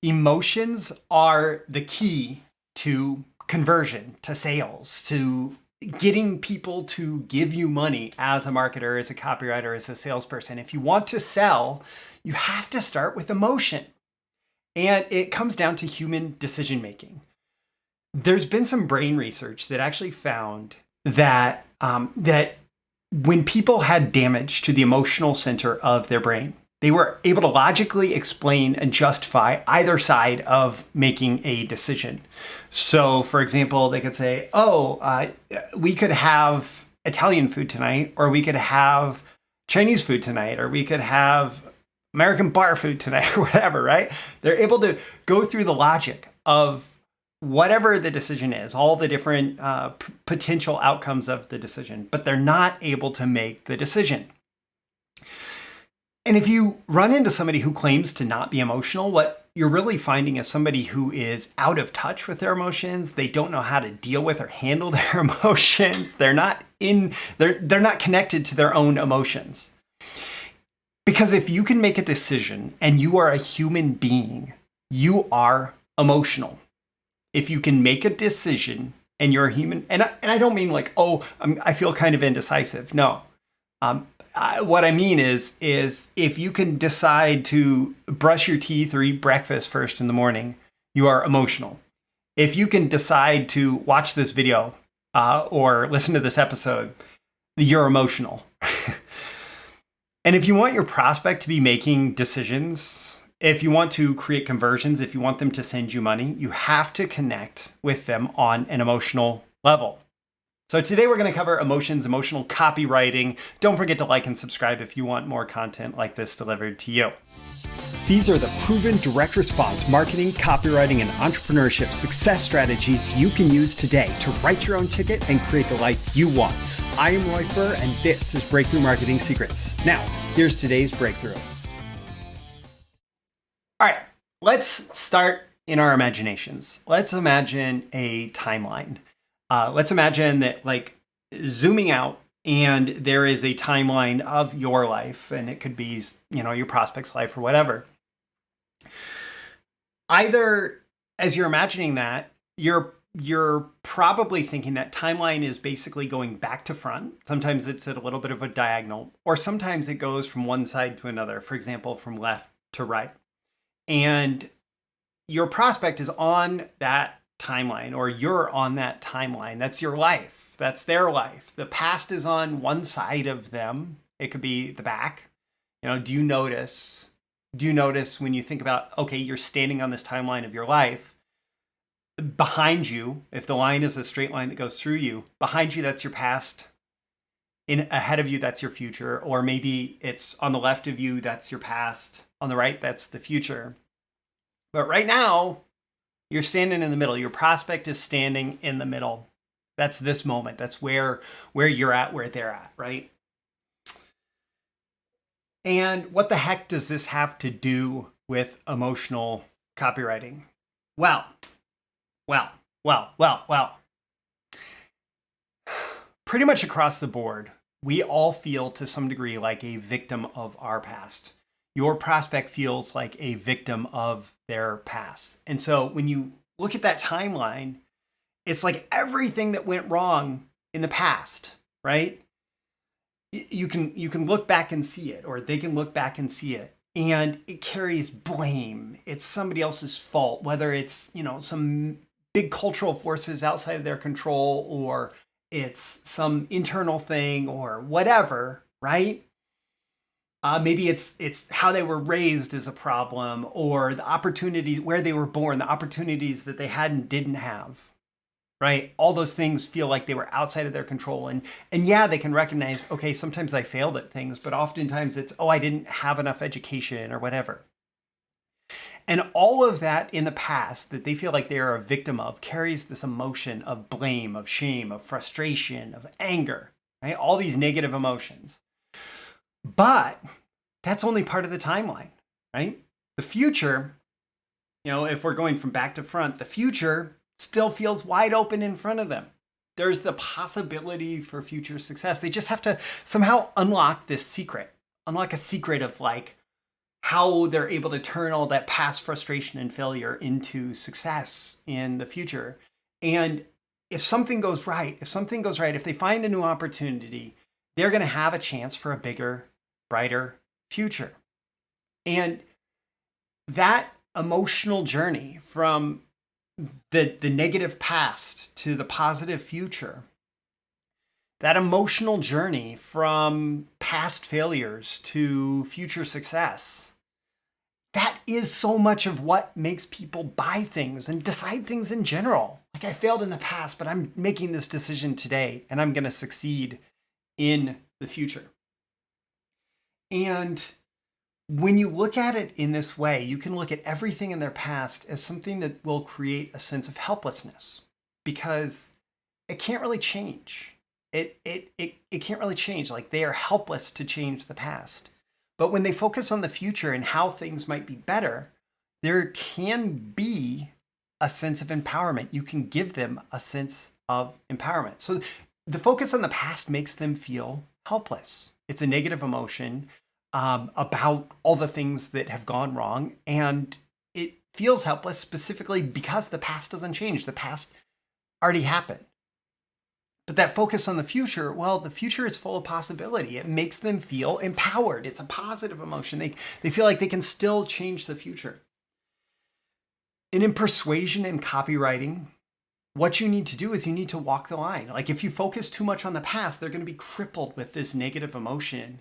Emotions are the key to conversion, to sales, to getting people to give you money as a marketer, as a copywriter, as a salesperson. If you want to sell, you have to start with emotion. And it comes down to human decision making. There's been some brain research that actually found that that when people had damage to the emotional center of their brain, they were able to logically explain and justify either side of making a decision. So, for example, they could say, we could have Italian food tonight, or we could have Chinese food tonight, or we could have American bar food tonight, or whatever, right? They're able to go through the logic of whatever the decision is, all the different potential outcomes of the decision, but they're not able to make the decision. And if you run into somebody who claims to not be emotional, what you're really finding is somebody who is out of touch with their emotions. They don't know how to deal with or handle their emotions. They're not connected to their own emotions. Because if you can make a decision and you are a human being, you are emotional. If you can make a decision and you're a human, and I don't mean like, I feel kind of indecisive. No. What I mean is if you can decide to brush your teeth or eat breakfast first in the morning, you are emotional. If you can decide to watch this video or listen to this episode, you're emotional. And if you want your prospect to be making decisions, if you want to create conversions, if you want them to send you money, you have to connect with them on an emotional level. So today we're going to cover emotions, emotional copywriting. Don't forget to like and subscribe if you want more content like this delivered to you. These are the proven direct response marketing, copywriting, and entrepreneurship success strategies you can use today to write your own ticket and create the life you want. I am Roy Furr, and this is Breakthrough Marketing Secrets. Now, here's today's breakthrough. All right, let's start in our imaginations. Let's imagine a timeline. Let's imagine that, like, zooming out, and there is a timeline of your life, and it could be, your prospect's life or whatever. Either as you're imagining that, you're probably thinking that timeline is basically going back to front. Sometimes it's at a little bit of a diagonal, or sometimes it goes from one side to another, for example, from left to right. And your prospect is on that timeline, or you're on that timeline. That's your life. That's their life. The past is on one side of them. It could be the back. Do you notice when you think about, okay, you're standing on this timeline of your life, behind you, if the line is a straight line that goes through you, behind you, that's your past. Ahead of you, that's your future. Or maybe it's on the left of you, that's your past. On the right, that's the future. But right now, you're standing in the middle. Your prospect is standing in the middle. That's this moment. That's where you're at, where they're at, right? And what the heck does this have to do with emotional copywriting? Well. Pretty much across the board, we all feel to some degree like a victim of our past. Your prospect feels like a victim of their past. And so when you look at that timeline, it's like everything that went wrong in the past, right? You can look back and see it, or they can look back and see it. And it carries blame. It's somebody else's fault, whether it's, some big cultural forces outside of their control, or it's some internal thing or whatever, right? Maybe it's how they were raised is a problem, or the opportunity where they were born, the opportunities that they had and didn't have, right? All those things feel like they were outside of their control. And yeah, they can recognize, okay, sometimes I failed at things, but oftentimes it's, I didn't have enough education or whatever. And all of that in the past that they feel like they are a victim of carries this emotion of blame, of shame, of frustration, of anger, right? All these negative emotions. But that's only part of the timeline, right? The future, if we're going from back to front, the future still feels wide open in front of them. There's the possibility for future success. They just have to somehow unlock this secret, unlock a secret of like how they're able to turn all that past frustration and failure into success in the future. And if something goes right, if they find a new opportunity, they're going to have a chance for a bigger, brighter future. And that emotional journey from the negative past to the positive future, that emotional journey from past failures to future success, that is so much of what makes people buy things and decide things in general. Like, I failed in the past, but I'm making this decision today and I'm going to succeed in the future. And when you look at it in this way, you can look at everything in their past as something that will create a sense of helplessness, because it can't really change. It can't really change. Like, they are helpless to change the past. But when they focus on the future and how things might be better, there can be a sense of empowerment. You can give them a sense of empowerment. So the focus on the past makes them feel helpless. It's a negative emotion about all the things that have gone wrong. And it feels helpless specifically because the past doesn't change. The past already happened. But that focus on the future, well, the future is full of possibility. It makes them feel empowered. It's a positive emotion. They feel like they can still change the future. And in persuasion and copywriting, what you need to do is you need to walk the line. Like, if you focus too much on the past, they're going to be crippled with this negative emotion.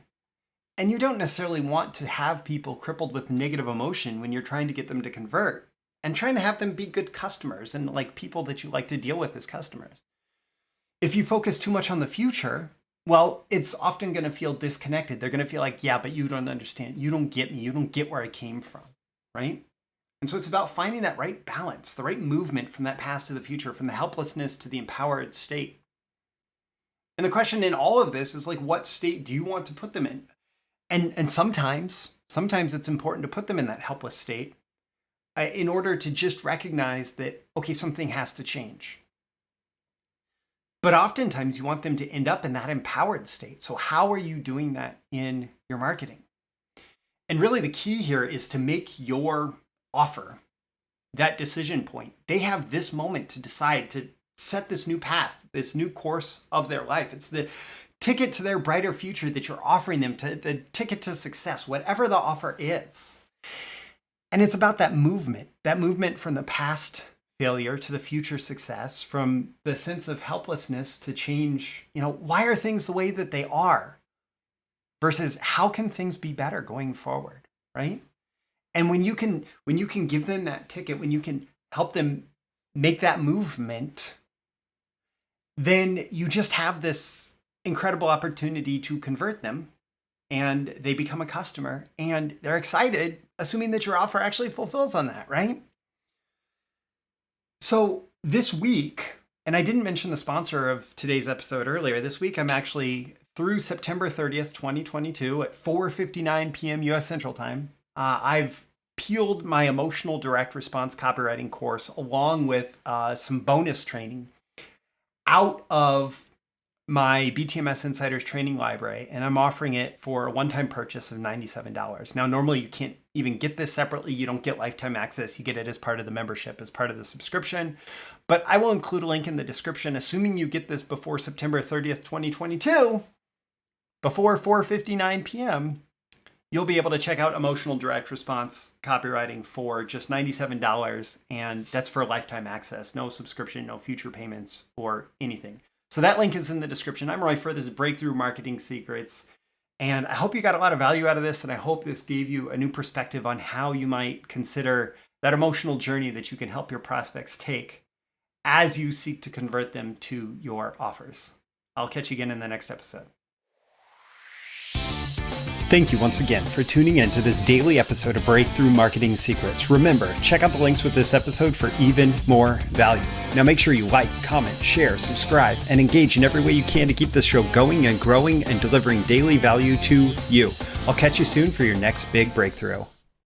And you don't necessarily want to have people crippled with negative emotion when you're trying to get them to convert and trying to have them be good customers and like people that you like to deal with as customers. If you focus too much on the future, well, it's often going to feel disconnected. They're going to feel like, yeah, but you don't understand. You don't get me. You don't get where I came from, right? And so it's about finding that right balance, the right movement from that past to the future, from the helplessness to the empowered state. And the question in all of this is like, what state do you want to put them in? And sometimes it's important to put them in that helpless state in order to just recognize that, okay, something has to change. But oftentimes you want them to end up in that empowered state. So how are you doing that in your marketing? And really the key here is to make your offer that decision point. They have this moment to decide to set this new path, this new course of their life. It's the ticket to their brighter future that you're offering them, to the ticket to success, whatever the offer is. And it's about that movement from the past failure to the future success, from the sense of helplessness to change, why are things the way that they are versus how can things be better going forward, right? And when you can give them that ticket, when you can help them make that movement, then you just have this incredible opportunity to convert them and they become a customer and they're excited, assuming that your offer actually fulfills on that, right? So this week, and I didn't mention the sponsor of today's episode earlier, this week I'm actually through September 30th, 2022 at 4:59 p.m. US Central Time. I've peeled my emotional direct response copywriting course along with some bonus training out of my BTMS Insiders training library, and I'm offering it for a one-time purchase of $97. Now, normally you can't even get this separately. You don't get lifetime access. You get it as part of the membership, as part of the subscription. But I will include a link in the description, assuming you get this before September 30th, 2022, before 4:59 p.m., you'll be able to check out emotional direct response copywriting for just $97. And that's for lifetime access, no subscription, no future payments or anything. So that link is in the description. I'm Roy for this Breakthrough Marketing Secrets. And I hope you got a lot of value out of this. And I hope this gave you a new perspective on how you might consider that emotional journey that you can help your prospects take as you seek to convert them to your offers. I'll catch you again in the next episode. Thank you once again for tuning in to this daily episode of Breakthrough Marketing Secrets. Remember, check out the links with this episode for even more value. Now make sure you like, comment, share, subscribe, and engage in every way you can to keep this show going and growing and delivering daily value to you. I'll catch you soon for your next big breakthrough.